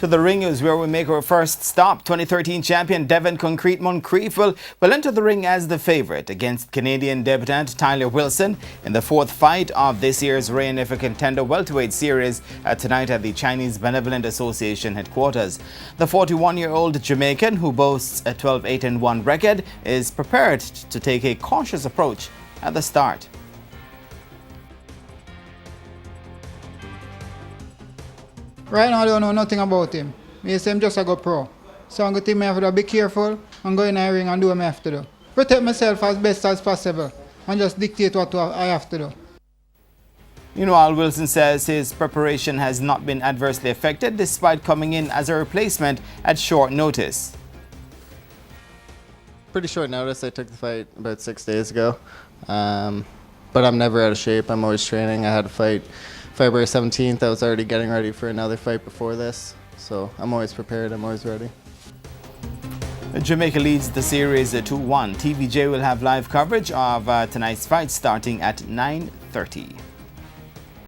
To the ring is where we make our first stop. 2013 champion Devon Concrete Moncrief will enter the ring as the favourite against Canadian debutant Tyler Wilson in the fourth fight of this year's Reign of a Contender welterweight series tonight at the Chinese Benevolent Association headquarters. The 41-year-old Jamaican, who boasts a 12-8-1 record, is prepared to take a cautious approach at the start. Right now, I don't know nothing about him. Me say him just a go pro. So I'm going to have to be careful and go in the ring and do what I have to do. Protect myself as best as possible and just dictate what I have to do. Meanwhile, Wilson says his preparation has not been adversely affected despite coming in as a replacement at short notice. Pretty short notice. I took the fight about 6 days ago. But I'm never out of shape. I'm always training. I had a fight February 17th. I was already getting ready for another fight before this. So I'm always prepared. I'm always ready. Jamaica leads the series 2-1. TVJ will have live coverage of tonight's fight starting at 9:30.